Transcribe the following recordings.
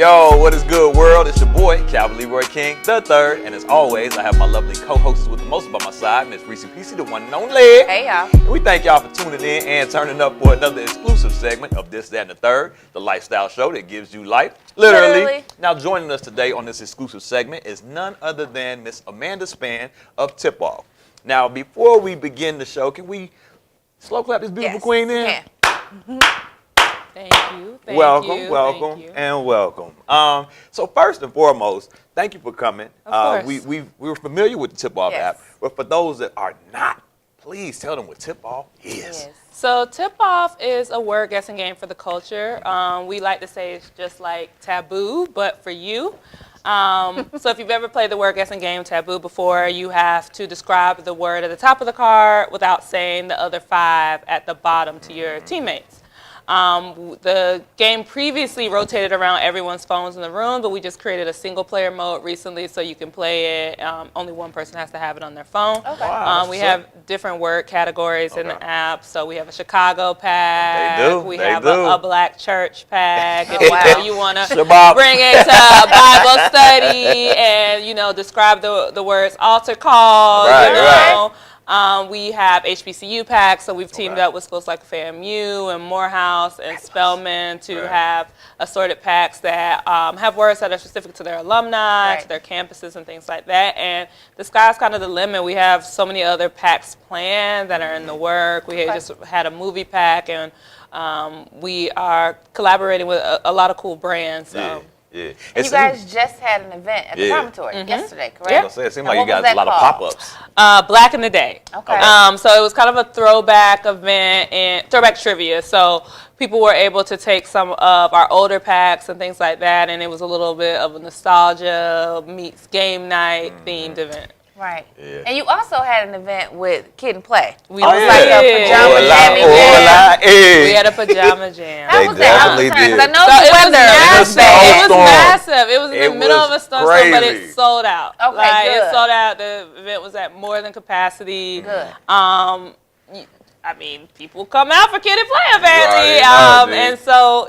Yo, what is good, world? It's your boy, Calvin Leroy King the Third, and as always, I have my lovely co-hosts with the most by my side, Miss Reese Peasy, the one and only. Hey, y'all. And we thank y'all for tuning in and turning up for another exclusive segment of This, That, and the Third, the lifestyle show that gives you life, literally. Now, joining us today on this exclusive segment is none other than Miss Amanda Spann of TipOff. Now, before we begin the show, can we slow clap this beautiful queen in? Yeah. Thank you. Welcome. So first and foremost, thank you for coming. Of course. We were familiar with the TipOff Yes. app, but for those that are not, please tell them what TipOff is. Yes. So TipOff is a word guessing game for the culture. We like to say it's just like taboo, but for you. So if you've ever played the word guessing game Taboo before, you have to describe the word at the top of the card without saying the other 5 at the bottom to your teammates. The game previously rotated around everyone's phones in the room, but we just created a single player mode recently so you can play it. Only one person has to have it on their phone. Okay. Wow, We have different word categories in the app. So we have a Chicago pack. They do. We They have do. A black church pack. Oh, If wow. you want to Shabbat. bring it to Bible study and, describe the words altar call, Right. We have HBCU packs, so we've teamed Okay. up with schools like FAMU and Morehouse and Spelman to Right. have assorted packs that have words that are specific to their alumni, Right. to their campuses and things like that. And the sky's kind of the limit. We have so many other packs planned that are in the work. We had just had a movie pack, and we are collaborating with a lot of cool brands. So. Yeah. And you guys just had an event at the promontory yesterday, correct? I was gonna say, it seemed like And you what got a was lot of that pop-ups. Black in the Day. Okay. So it was kind of a throwback event and throwback trivia. So people were able to take some of our older packs and things like that, and it was a little bit of a nostalgia meets game night themed event. Right. Yeah. And you also had an event with Kid and Play. We was did. like a pajama Hola, jamming hola, jam. eh. We had a pajama jam. How They was that? I was definitely trying, 'cause I did. know So the it was weather. massive. It was a It was snowstorm. massive. It was in the It middle of was a snowstorm, but crazy. it sold out. Okay, Like, good. It sold out. The event was at more than capacity. Good. I mean, people come out for Kid and Play, apparently. Right, no, and so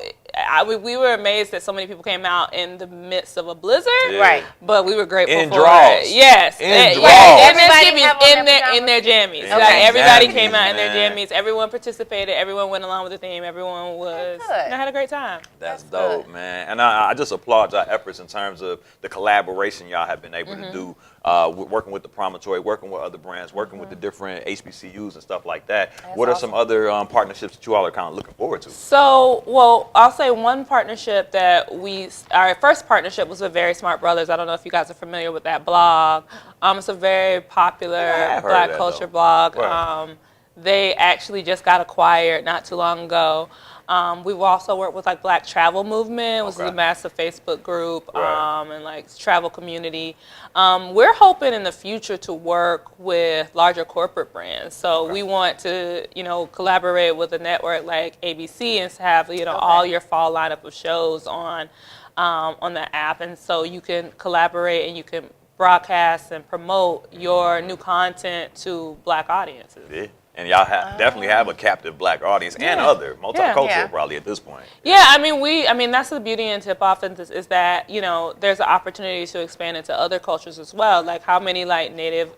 we were amazed that so many people came out in the midst of a blizzard. Yeah. Right. But we were grateful In for draws. it. Yes. In draws. Everybody have on their in their jammies. Okay. Like, everybody Jammies, came out in man. their jammies. Everyone participated. Everyone went along with the theme. Everyone was, Good. had a great time. That's That's dope, man. And I just applaud y'all efforts in terms of the collaboration y'all have been able to do, working with the promontory, working with other brands, working with the different HBCUs and stuff like that. That's What are awesome. some other partnerships that you all are kind of looking forward to? So, well, I'll say one partnership that our first partnership was with Very Smart Brothers. I don't know if you guys are familiar with that blog. It's a very popular Yeah, I've heard Black of that, culture though. blog. Right. They actually just got acquired not too long ago. We've also worked with like Black Travel Movement, which is Okay. a massive Facebook group, Right. and like travel community. We're hoping in the future to work with larger corporate brands. So we want to, collaborate with a network like ABC and have, all your fall lineup of shows on the app. And so you can collaborate and you can broadcast and promote your new content to Black audiences. Yeah. And y'all definitely have a captive Black audience and other multicultural Yeah. probably at this point. Yeah, I mean that's the beauty in TipOff is that, there's an opportunity to expand into other cultures as well. Like how many like native,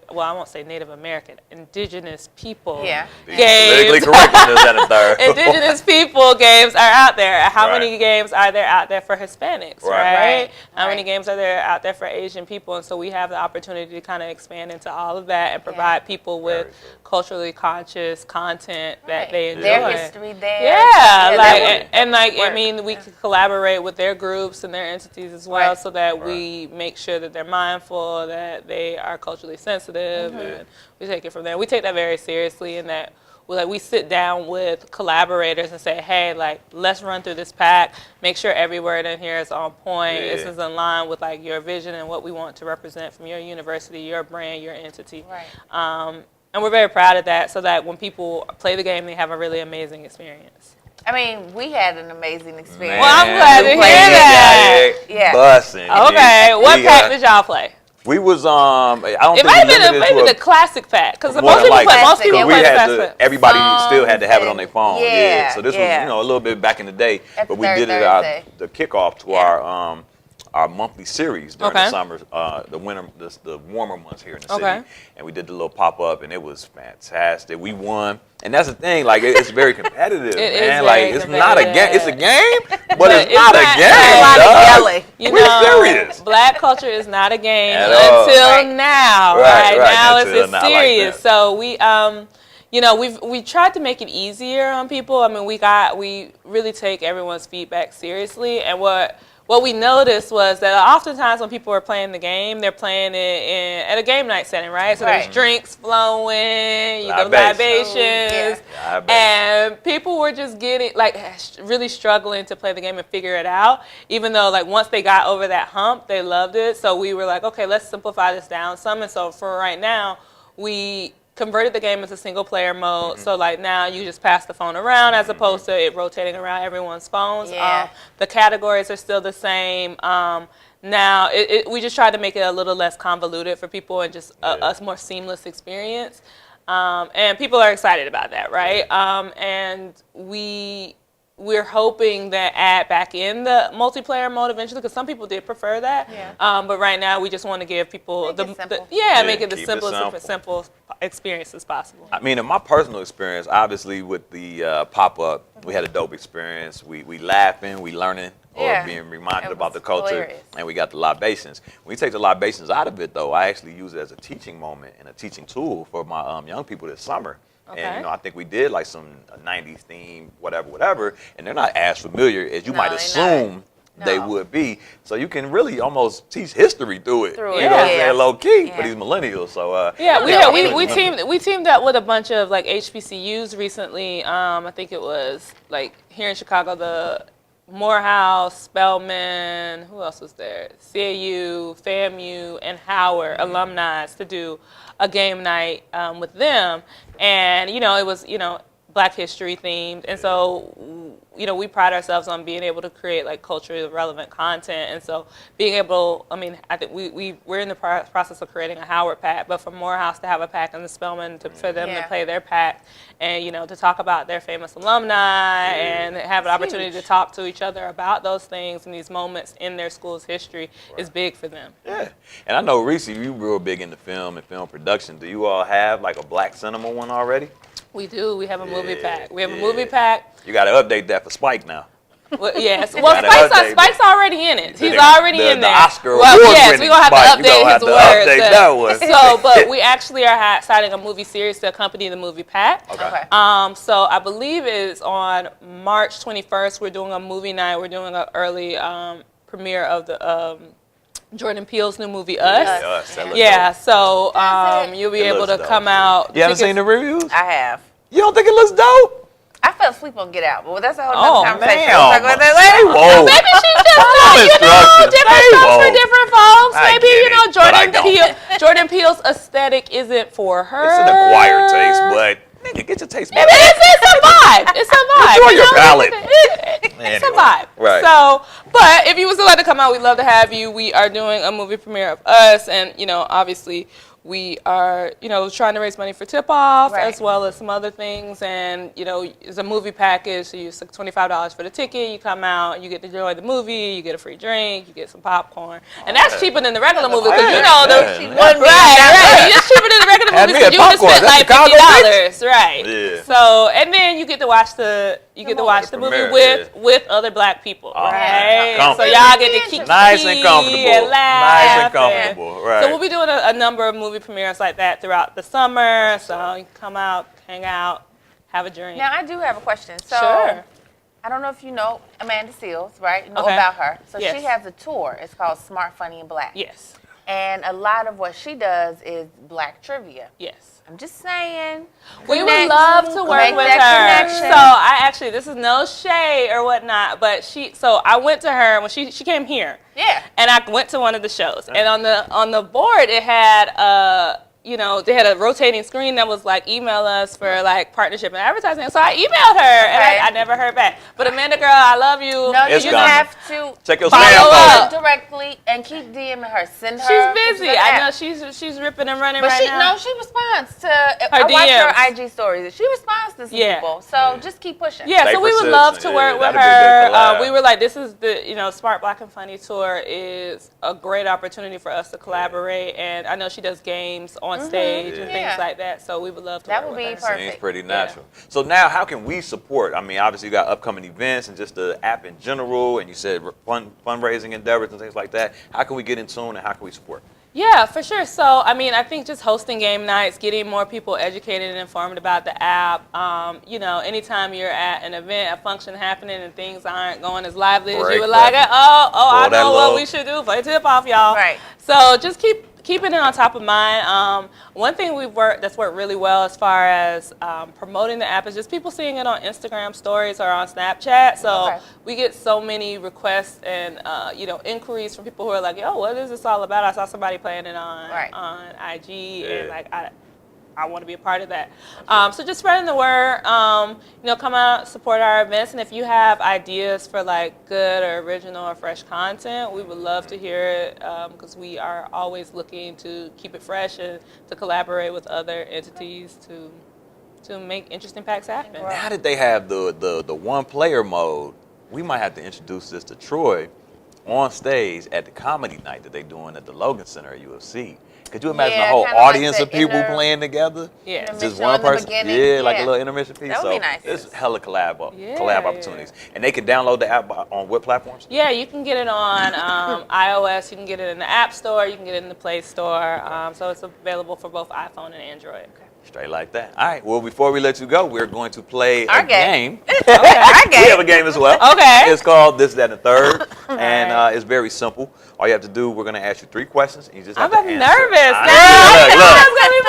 well, I won't say Native American, indigenous people Yeah. Politically games. correct on this and a third. Indigenous people games are out there. How Right. many games are there out there for Hispanics, Right. right? How Right. many games are there out there for Asian people? And so we have the opportunity to kind of expand into all of that and provide people with Very true. culturally conscious content that Right. they enjoy. Their history there. Yeah, that like would and like work. I mean, we can collaborate with their groups and their entities as well, Right. so that we make sure that they're mindful, that they are culturally sensitive, and we take it from there. We take that very seriously, and that we sit down with collaborators and say, hey, like let's run through this pack, make sure every word in here is on point. Yeah. This is in line with like your vision and what we want to represent from your university, your brand, your entity. Right. And we're very proud of that, so that when people play the game, they have a really amazing experience. I mean, we had an amazing experience. Well, I'm glad to hear that. Yeah. Bussin'. Okay, what We pack got- did y'all play? We was I don't It think might we have been limited the to classic pack because more most than people likely. most people we play the had fast to, pack. everybody still had to have it on their phone. Yeah, So this was yeah. a little bit back in the day, At but the we third did it Thursday. the kickoff to our monthly series during the Okay. summer, the winter, the warmer months here in the Okay. city, and we did the little pop up, and it was fantastic. We won, and that's the thing. Like it's very competitive, It is man. very Like it's not a game. competitive. It's a game, but But it's it's not a not- game. There's a lot of dog. yelling. You We're know, serious. Black culture is not a game At all. until Right. now. Right, right, Now until it's now, I like serious. that. So we you know, we tried to make it easier on people. I mean, we really take everyone's feedback seriously, and what we noticed was that oftentimes when people are playing the game, they're playing it at a game night setting, right? So there's Right. drinks flowing, you know, Libations. libations, Yeah. and people were just getting like really struggling to play the game and figure it out. Even though like once they got over that hump, they loved it. So we were like, okay, let's simplify this down some. And so for right now, we converted the game into single player mode. So like now you just pass the phone around as opposed to it rotating around everyone's phones. Yeah. The categories are still the same. Now we just tried to make it a little less convoluted for people and just a more seamless experience. And people are excited about that, right? And we're hoping that add back in the multiplayer mode eventually, because some people did prefer that. Yeah. But right now, we just want to give people Make it simple. make it the keep it simplest, simple experience as possible. I mean, in my personal experience, obviously with the pop-up, we had a dope experience. We laughing, we learning, or Yeah. being reminded It about was the culture, hilarious. and we got the libations. When you take the libations out of it, though, I actually use it as a teaching moment and a teaching tool for my young people this summer. Okay. And, you know, I think we did like some 90s theme, whatever, and they're not as familiar as you No, might they're assume they No. would be. So you can really almost teach history through it. Through you it, know what I'm yeah. saying? Low key for Yeah. these millennials. So We teamed up with a bunch of like HBCUs recently. I think it was like here in Chicago, the Morehouse, Spelman, who else was there? CAU, FAMU, and Howard alumni to do a game night with them. And, you know, it was, you know, Black history themed. And so, you know, we pride ourselves on being able to create like culturally relevant content. And so being able, I mean, I think we're in the process of creating a Howard pack, but for Morehouse to have a pack and the Spelman for them to play their pack and, you know, to talk about their famous alumni and have an opportunity to talk to each other about those things and these moments in their school's history is big for them. Yeah, and I know Reese, you real big into film and film production. Do you all have like a Black cinema one already? We do. We have a movie pack. We have a yeah. movie pack. You got to update that for Spike now. Well, yes. Well, gotta update Spike's already in it. He's The- already the- in the there. Oscar well, yes, award-winning we're going to Spike. have You to gonna update have his to words. update that one. So, but we actually are starting a movie series to accompany the movie pack. Okay. So I believe it's on March 21st. We're doing a movie night. We're doing an early premiere of the Jordan Peele's new movie, Us. That looks Yeah, dope. so That's it. you'll be It able looks to dope. come out. You haven't seen the reviews? I have. You don't think it looks dope? I fell asleep on Get Out, but that's a whole Oh, nother conversation. man. We'll talk about that later. Whoa. Maybe she just Some not, you know, instructions. different Hey, stuff for whoa. different folks. I Maybe, get you know, it, but I Jordan Peele's aesthetic isn't for her. It's an acquired taste, but nigga, get your taste back. It's a vibe. It's a vibe. Enjoy you your know? palate. It's a vibe. Right. So, but if you was allowed to come out, we'd love to have you. We are doing a movie premiere of Us, and, you know, obviously we are, you know, trying to raise money for TipOff as well as some other things. And, you know, it's a movie package. So you use $25 for the ticket. You come out, you get to enjoy the movie. You get a free drink. You get some popcorn. And that's cheaper than the regular movie because, you know, right. It's cheaper than the regular Had movie me because at you would have popcorn. spent That's like Chicago, $50. Right. Yeah. So, and then you get to watch the movie premiere, with other Black people, right? So comfortable. y'all get to keep Nice and comfortable. and laugh. Nice and comfortable. Right. So we'll be doing a number of movie premieres like that throughout the summer. So you can come out, hang out, have a drink. Now, I do have a question. So, Sure. I don't know if you know Amanda Seals, right? You know Okay. about her. So Yes. she has a tour. It's called Smart, Funny, and Black. Yes. And a lot of what she does is Black trivia. Yes. I'm just saying. We would connect- love to work make with that her. connection. So I actually, this is no shade or whatnot, but so I went to her when she came here. Yeah. And I went to one of the shows, and on the board it had they had a rotating screen that was like, email us for like partnership and advertising. So I emailed her and I never heard back. But Amanda, girl, I love you. No, It's you coming. have to Check your follow spam up directly and keep DMing her. Send her. She's busy. pictures of I the know app. she's ripping and running But right now. she responds to. I watch her IG stories. She responds to some people. So just keep pushing. Yeah, Stay so we would persistent. love to work with that'd be a good her. collab. We were like, this is the Smart Black and Funny tour is a great opportunity for us to collaborate, and I know she does games on stage and things like that. So we would love to. That work would with be her. perfect. Seems pretty natural. So now, how can we support? I mean, obviously you got upcoming events and just the app in general, and you said fundraising endeavors and things like that. How can we get in tune and how can we support? Yeah, for sure. So, I mean, I think just hosting game nights, getting more people educated and informed about the app. Anytime you're at an event, a function happening, and things aren't going as lively as you would like it, I know what we should do for a tip-off, y'all. Right. So just keeping it on top of mind. One thing that's worked really well as far as promoting the app is just people seeing it on Instagram stories or on Snapchat. So we get so many requests and inquiries from people who are like, "Yo, what is this all about? I saw somebody playing it on IG, and like I want to be a part of that." So just spreading the word. Come out, support our events, and if you have ideas for like good or original or fresh content, we would love to hear it because we are always looking to keep it fresh and to collaborate with other entities to make interesting packs happen. Now that they have the one player mode, we might have to introduce this to Troy on stage at the comedy night that they're doing at the Logan Center at UFC. Could you imagine a whole audience of people playing together? Yeah. Just one person. Yeah, like a little intermission piece. That would be nice. It's hella collab opportunities. And they can download the app on what platforms? Yeah, you can get it on iOS. You can get it in the App Store. You can get it in the Play Store. So it's available for both iPhone and Android. Okay. Straight like that. All right. Well, before we let you go, we're going to play Our a game. Our game. We have a game as well. Okay. It's called This, That, and the Third. And it's very simple. All you have to do, we're going to ask you 3 questions. And you just have to answer. I'm nervous.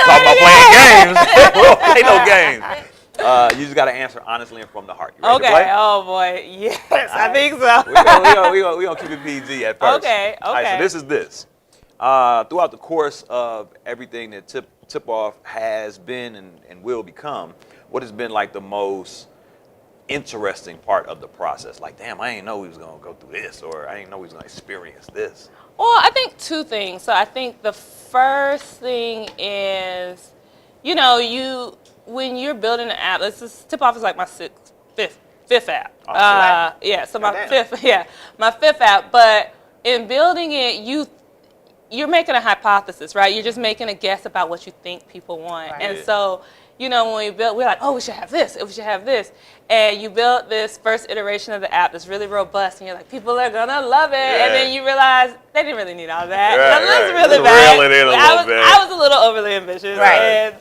Talk about playing games. We don't play no games. You just got to answer honestly and from the heart. You ready to play? Oh, boy. Yes, I think so. We're going to keep it PG at first. Okay. All right, so this is this. Throughout the course of everything that TipOff has been and will become, what has been like the most interesting part of the process? Like, damn, I didn't know we was going to go through this, or I didn't know we was going to experience this. Well, I think 2 things. So I think the first thing is, when you're building an app, TipOff is like my fifth app. So my fifth app. But in building it, you're making a hypothesis, right? You're just making a guess about what you think people want. Right. And so, when we built, we're like, oh, we should have this, we should have this. And you built this first iteration of the app that's really robust, and you're like, people are gonna love it. Yeah. And then you realize they didn't really need all that. Right, really bad. I was a little overly ambitious, and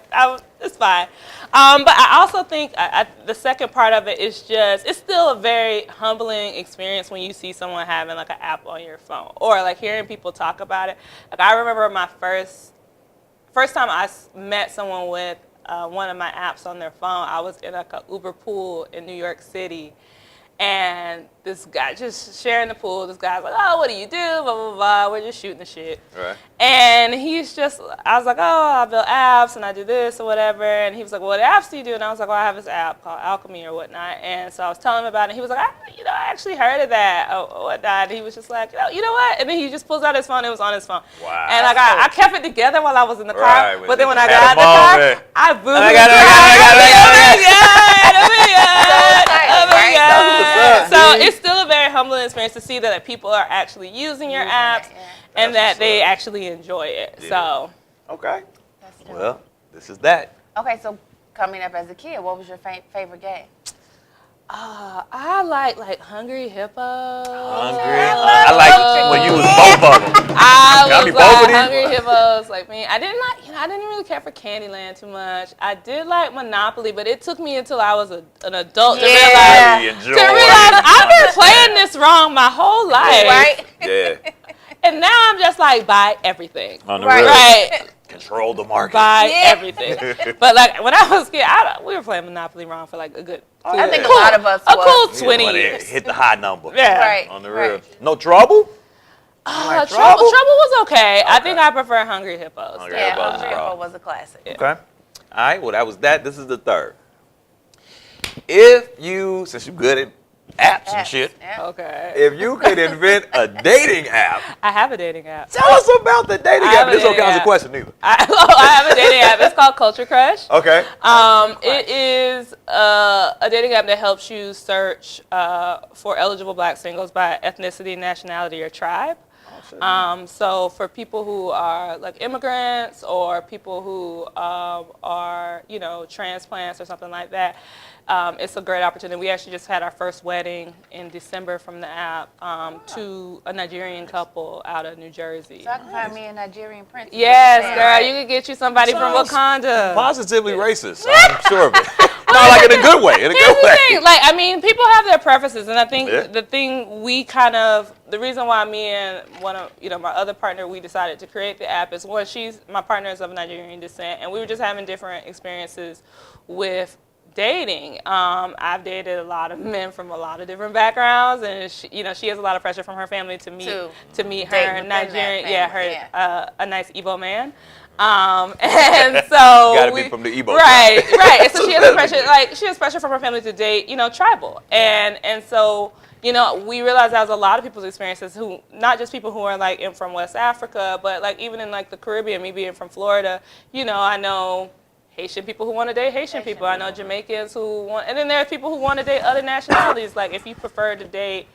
it's fine. But I also think the second part of it is it's still a very humbling experience when you see someone having like an app on your phone or like hearing people talk about it. Like I remember my first time I met someone with one of my apps on their phone. I was in like an Uber pool in New York City. And this guy just sharing the pool. This guy's like, "Oh, what do you do? Blah, blah, blah. We're just shooting the shit." Right. And I was like, "Oh, I build apps and I do this or whatever." And he was like, "Well, what apps do you do?" And I was like, "Well, I have this app called Alchemy or whatnot." And so I was telling him about it. And he was like, I actually heard of that or whatnot. And he was just like, you know what? And then he just pulls out his phone. It was on his phone. Wow. And I kept it together while I was in the car. Right, but then when I got out the car, I boomed So it's still a very humbling experience to see that people are actually using your apps and that they actually enjoy it. Yeah. So. Okay. Well, this is that. Okay, so coming up as a kid, what was your favorite game? I like Hungry Hippo. I like when you was both of them. I was like Hungry Hippos. Like me, I didn't really care for Candyland too much. I did like Monopoly, but it took me until I was an adult to realize I've been playing this wrong my whole life. Right? Yeah. And now I'm just like buy everything. On the real. Right. Control the market. Buy everything. But like when I was a kid, we were playing Monopoly wrong for like a good. I think a lot of us. Cool 20 years. Hit the high number. Yeah. Right. On the real. No trouble? Like Trouble was okay. I think I prefer Hungry Hippos. Hungry Hippo was a classic. Okay. All right. Well, that was that. This is the third. If you, since you're good at apps and shit, okay. if you could invent a dating app, I have a dating app. Tell us about the dating app. This don't count as a question either. I have a dating app. It's called Culture Crush. Okay. It is a dating app that helps you search for eligible black singles by ethnicity, nationality, or tribe. So for people who are like immigrants or people who are, transplants or something like that, it's a great opportunity. We actually just had our first wedding in December from the app to a Nigerian couple out of New Jersey. So I can find me a Nigerian prince. Yes, girl, you can get you somebody from Wakanda. Positively racist, I'm sure of it. No, like in a good way. In a good way. Like, I mean, people have their preferences, and I think the thing the reason why me and one of my other partner, we decided to create the app is one, my partner is of Nigerian descent, and we were just having different experiences with dating. I've dated a lot of men from a lot of different backgrounds, and she has a lot of pressure from her family to meet her Nigerian, a nice Igbo man. And so gotta be from the Igbo right. And so she has pressure from her family to date, tribal, and so. We realized that was a lot of people's experiences who, not just people who are like from West Africa, but like even in like the Caribbean, me being from Florida, I know Haitian people who want to date Haitian people. I know Jamaicans who want, and then there are people who want to date other nationalities. Like if you prefer to date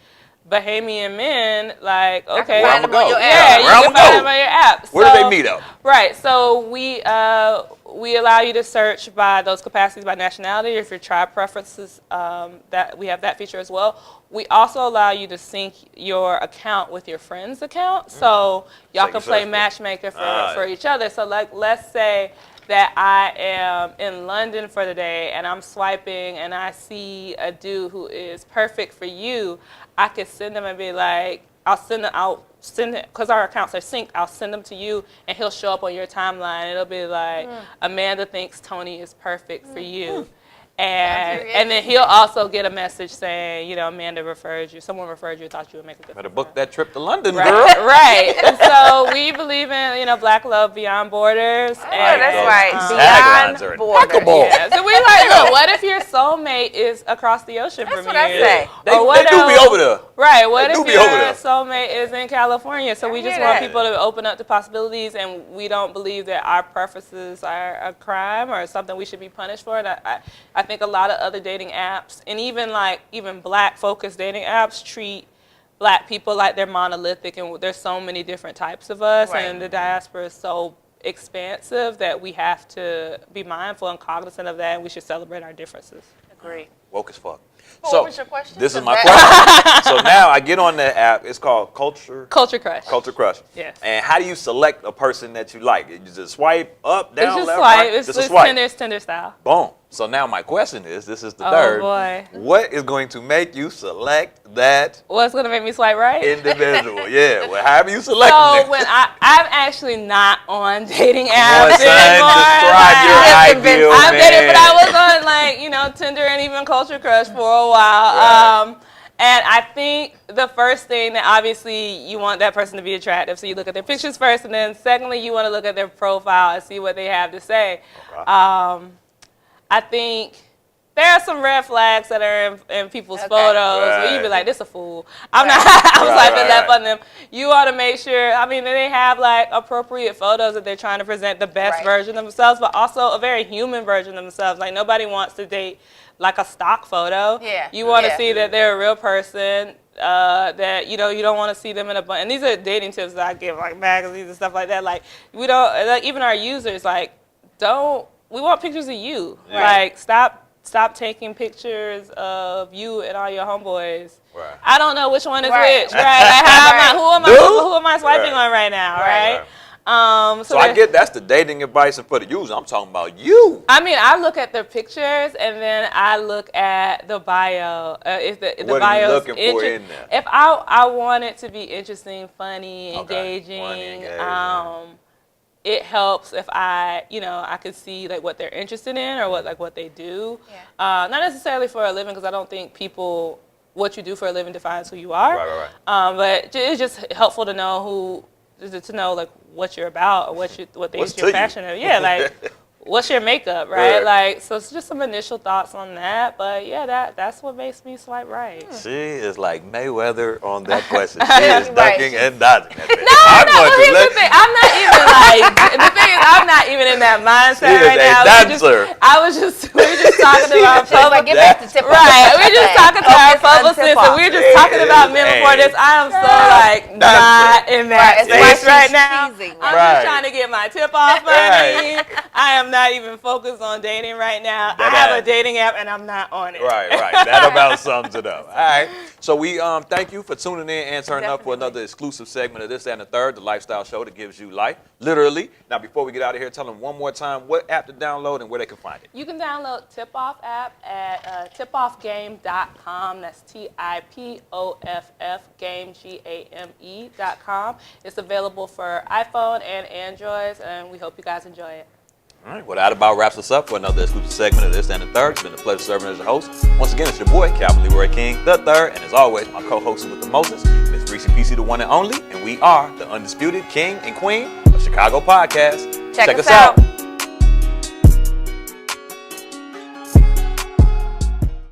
Bahamian men, like okay, find them on your app. You can find them on your app. Where do they meet up? Right. So we allow you to search by those capacities by nationality. If your tribe preferences, that we have that feature as well. We also allow you to sync your account with your friend's account, so y'all can play matchmaker for each other. So like, let's say that I am in London for the day and I'm swiping and I see a dude who is perfect for you. I could send them and be like, I'll send it because our accounts are synced. I'll send them to you, and he'll show up on your timeline. It'll be like, Amanda thinks Tony is perfect for you. And then he'll also get a message saying, Amanda referred you. Someone referred you, thought you would make a good Better book that trip to London, girl. Right. And so we believe in, Black love beyond borders. Oh, that's right. Beyond borders. Yeah. So we look, what if your soulmate is across the ocean from you? That's what I say. They do be over there. Right. What if your soulmate is in California? So we just want people to open up to possibilities, and we don't believe that our preferences are a crime or something we should be punished for. And I think a lot of other dating apps, and even black-focused dating apps, treat black people like they're monolithic, and there's so many different types of us, and the diaspora is so expansive that we have to be mindful and cognizant of that, and we should celebrate our differences. Agree. Woke as fuck. What was your question? This is my question. So now I get on the app. It's called Culture Crush. Culture Crush. Yes. And how do you select a person that you like? You just swipe up, down, it's just left, swipe. right? It's just a swipe. It's Tinder style. Boom. So now my question is, this is the third. Oh, boy. What is going to make you select that What's going to make me swipe right? individual? Yeah, well, however you select So them. when I'm actually not on dating apps Son, anymore. describe your ideal I'm dating, but man. I was on Tinder and even Culture Crush for a while. Right. And I think the first thing that obviously you want that person to be attractive, so you look at their pictures first, and then secondly you want to look at their profile and see what they have to say. Okay. I think there are some red flags that are in people's photos where you be like, this a fool. I'm swiping left on them. You ought to make sure, they have like appropriate photos that they're trying to present the best version of themselves, but also a very human version of themselves. Like nobody wants to date like a stock photo. Yeah. You want to see that they're a real person, that you don't want to see them in a bunch. And these are dating tips that I give, like magazines and stuff like that. Like we don't, like even our users, we want pictures of you. Like stop taking pictures of you and all your homeboys. Right. I don't know which one is which. Right. Like who am I swiping on right now? Right. So I get that's the dating advice, and for the user, I'm talking about you. I look at their pictures, and then I look at the bio. If the what bio are you looking for in there? If I want it to be interesting, funny, engaging, it helps if I could see like what they're interested in or what they do. Yeah. Not necessarily for a living, because I don't think people what you do for a living defines who you are. Right. But it's just helpful to know like what you're about or what things you're passionate about. Yeah, like what's your makeup, right? Like, so it's just some initial thoughts on that. But yeah, that's what makes me swipe right. She is like Mayweather on that question. She is ducking and dodging that bitch. No, here's the thing. I'm not even like, the thing is, I'm not even in that mindset right now. We were just talking about public. Get back to TipOff. Right. We're just talking to our publicist, and we're just talking about men before this. I am so like not in that space right now. I'm just trying to get my TipOff money. I am not even focused on dating right now. I have a dating app, and I'm not on it. Right. That about sums it up. All right. So we thank you for tuning in and turning up for another exclusive segment of This, That, and the Third, the lifestyle show that gives you life, literally. Now, before we get out of here, tell them one more time what app to download and where they can find it. You can download TipOff app at tipoffgame.com. That's TipOff game, GAME.com. It's available for iPhone and Androids, and we hope you guys enjoy it. All right, well, that about wraps us up for another exclusive segment of This and the Third. It's been a pleasure serving as your host. Once again, it's your boy, Calvin Leroy King, the Third, and as always, my co-host with the mostest, Miss Reese PC, the one and only, and we are the undisputed king and queen of Chicago podcast. Check us out.